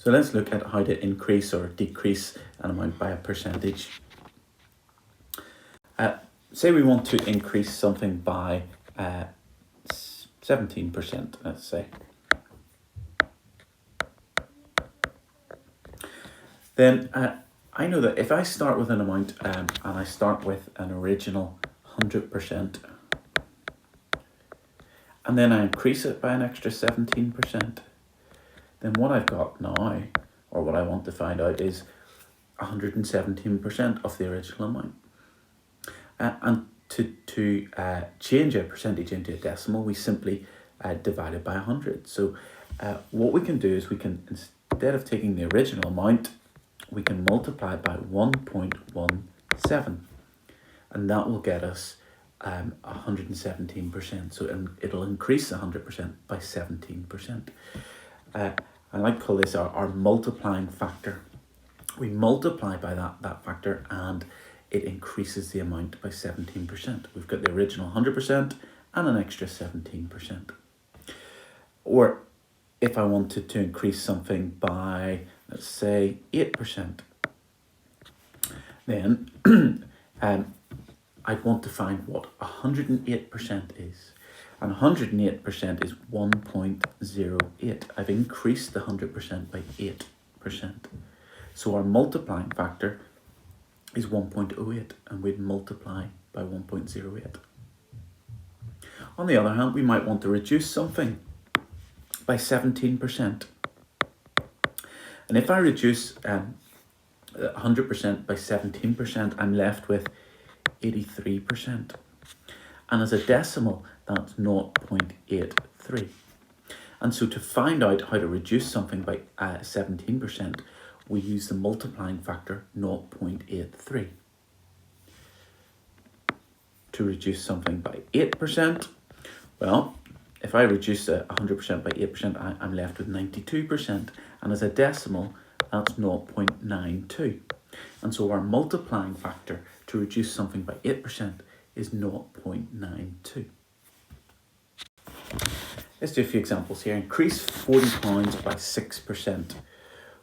So let's look at how to increase or decrease an amount by a percentage. Say we want to increase something by 17%, let's say. Then I know that if I start with an amount and I start with an original 100%, and then I increase it by an extra 17%, then what I've got now, or what I want to find out, is 117% of the original amount. And to change a percentage into a decimal, we simply divide it by 100. So what we can do is we can, instead of taking the original amount, we can multiply it by 1.17, and that will get us 117%. So it'll increase 100% by 17%. I like to call this our multiplying factor. We multiply by that factor and it increases the amount by 17%. We've got the original 100% and an extra 17%. Or if I wanted to increase something by, let's say, 8%, then I'd want to find what 108% is. And 108% is 1.08. I've increased the 100% by 8%. So our multiplying factor is 1.08, and we'd multiply by 1.08. On the other hand, we might want to reduce something by 17%. And if I reduce 100% by 17%, I'm left with 83%. And as a decimal, that's 0.83. And so to find out how to reduce something by 17%, we use the multiplying factor 0.83. To reduce something by 8%, well, if I reduce 100% by 8%, I'm left with 92%. And as a decimal, that's 0.92. And so our multiplying factor to reduce something by 8% is 0.92. Let's do a few examples here. Increase £40 by 6%.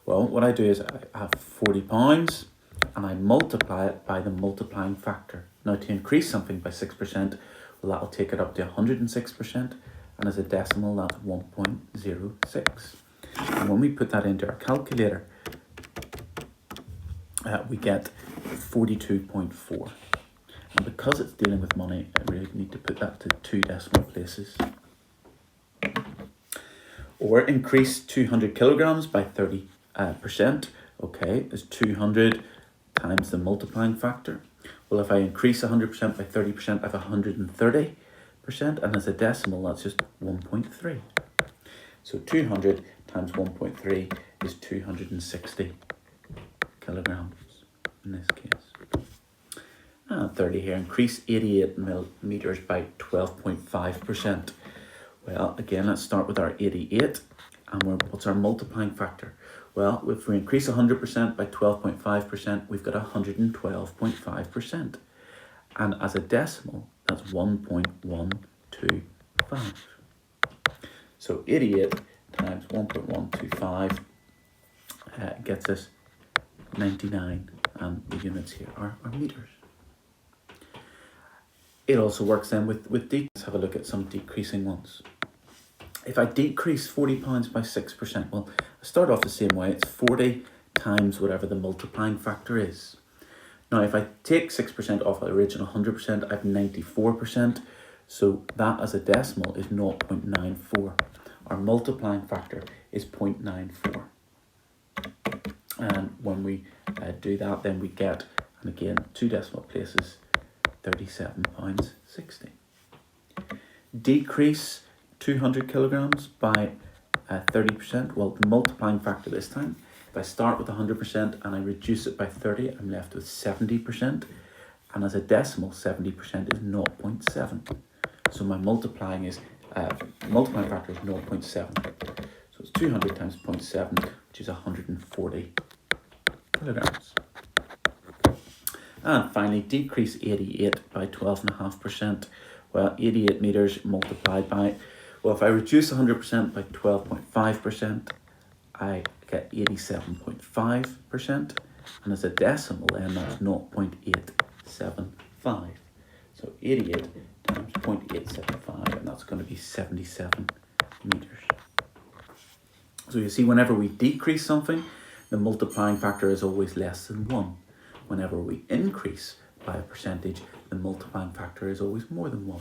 Well, what I do is I have £40 and I multiply it by the multiplying factor. Now to increase something by 6%, well, that'll take it up to 106%, and as a decimal, that's 1.06. And when we put that into our calculator, we get 42.4. And because it's dealing with money, I really need to put that to 2 decimal places. Or increase 200 kilograms by 30%. Okay, is 200 times the multiplying factor. Well, if I increase 100% by 30%, I have 130%, and as a decimal, that's just 1.3. So 200 times 1.3 is 260 kilograms in this case. And 30 here, increase 88 millimeters by 12.5%. Well, again, let's start with our 88. And what's our multiplying factor? Well, if we increase 100% by 12.5%, we've got 112.5%. And as a decimal, that's 1.125. So 88 times 1.125 gets us 99. And the units here are meters. It also works then with Let's have a look at some decreasing ones. If I decrease £40 by 6%, well, I start off the same way. It's 40 times whatever the multiplying factor is. Now, if I take 6% off the original 100%, I have 94%. So that as a decimal is 0.94. Our multiplying factor is 0.94. And when we do that, then we get, and again, 2 decimal places, £37.60. Decrease 200 kilograms by 30%. Well, the multiplying factor this time, if I start with 100% and I reduce it by 30, I'm left with 70%. And as a decimal, 70% is 0.7. So my multiplying factor is 0.7. So it's 200 times 0.7, which is 140 kilograms. And finally, decrease 88 by 12.5%. Well, 88 meters multiplied by, well, if I reduce 100% by 12.5%, I get 87.5%. And as a decimal, then that's 0.875. So 88 times 0.875, and that's going to be 77 meters. So you see, whenever we decrease something, the multiplying factor is always less than 1. Whenever we increase by a percentage, the multiplying factor is always more than 1.